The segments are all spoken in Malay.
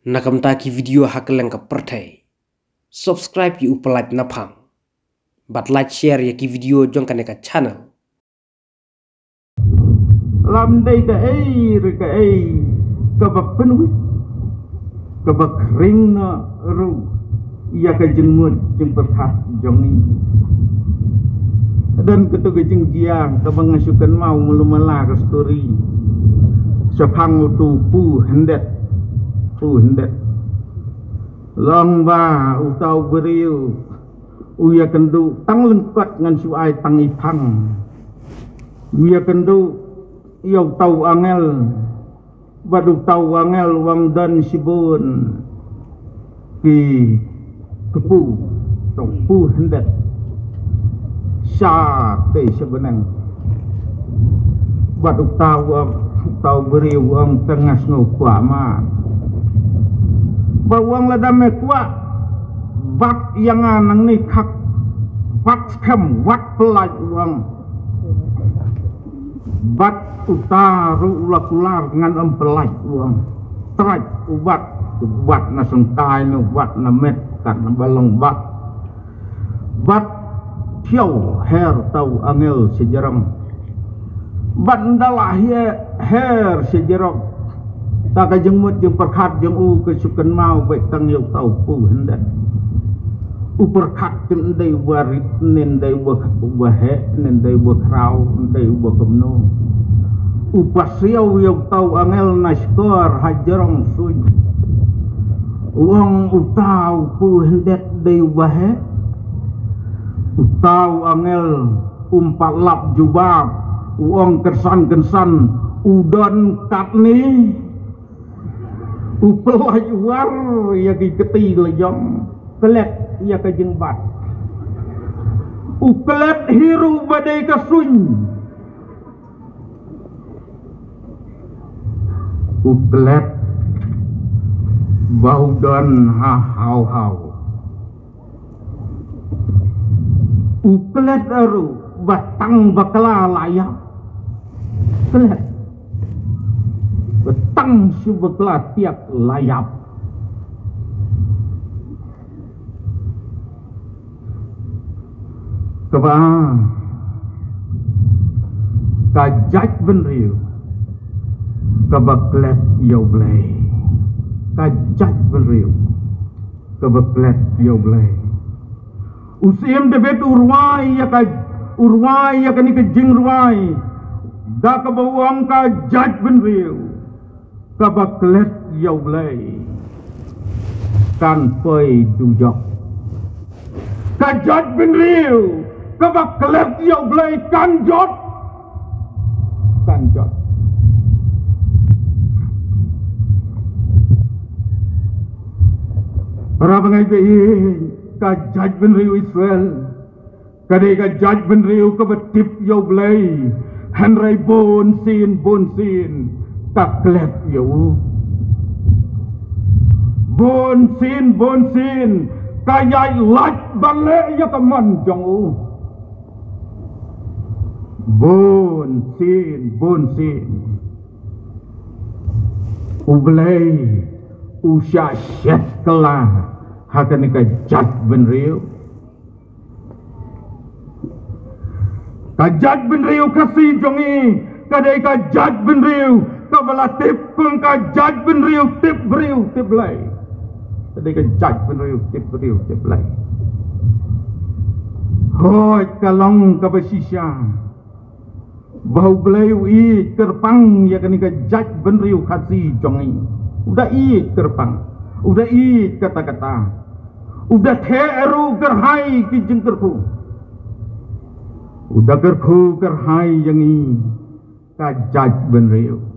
Nakamtaki video hakeleng ka pertai. Subscribe yu like napang. But like share ya ki video jong kaneka channel. Lam day ka bak penuh ka bak ring na ru ya ka jengmut jeng perhat jong ni. Dan ketua jeng jiang ka bangasukan mau melumala ka story. Sapang tu pu hendet long ba utau beriu uya kendu tang lengkat ngan suai tang ipang uya kendu yau tau angel badu tau angel wang dan sibun ki kepu tong pu hendet sa te sebenang badu tau beriu wang tengah ngukwa ma bawang ladame kuat bak yang anang ni kak bak kem wat pelaj uang bat utaru ulakular dengan empelaj uang teraj ubat na sengkai nu bat na met kat na balong bat tiau her tau angel sejarang bat ndalah her sejarang tak jengmut jeng perkat jeng kesukan mau baik tang yau tau pu hendak perkat jeng ndai warit nen ndai wahe nen ndai wakrau ndai wakamno pasiau yau tau angel naskor hajarong suj uang utau pu hendak ndai wahe utau angel lap jubab uang kersan udon kat ni upelaj war ya ki keti lejam kelet ya ke jengbat ukelet hiru badai kasuny ukelet bau dan hau ukelet aru batang bakala layak kelet betang subeklah tiap layap keba kajat benriu kebaklet yoblay kajat benriu kebaklet yoblay usim debet urwai ya kani kejing urwai da kebawang kajat benriu kabaklet yau blay kan poi dujok kajat bin riu kabaklet yau blay kan jot para bangai be kajat bin riu Israel kadai kajat bin riu kabetip yau blay hanrai bon sin taklet yo bon sin kayai laj bale ya kaman jong bon sin ublay usya syet kala hakan ka jat benriu kajat benriu kasih jongi kadai kajat benriu kabala tip kung kajat benriu tip lay kadai kajat benriu tip lay hoi kalong kabasisya bau beliau i kerpang ya kani kajat benriu kasih jongi udah i kerpang udah i kata-kata udah teru gerhai ki jengkerku udah gerku gerhai yang i kajat benriu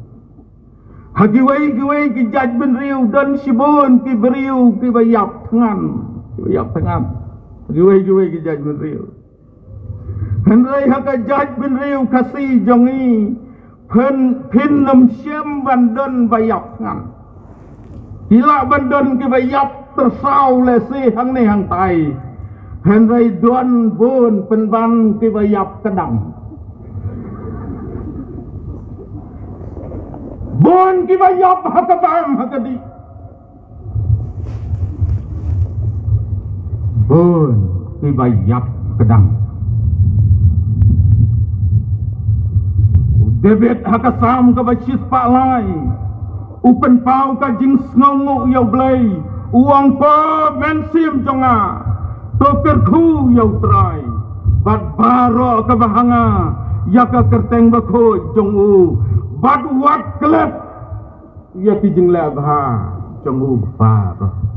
hagiwai ki jaj benriu dan sibun ki beriu ki bayap tangan hagiwai ki jaj benriu henrai haka jaj benriu kasih jongi pin nam syam bandon bayap tangan hila bandon ki bayap tersau lesi hang ni hang tai henrai don bun penban ki bayap kedang bon ki bayap hakabam hakadi pun dibayap kedang David hakasam ka bachis pak lai upen pau ka jing snongu yau blai uang pa men sim jonga toker khu yau trai bat baro ka bahanga ya ka kerteng ba kho jong u bat wat klep ya ki jing la bha jong u baro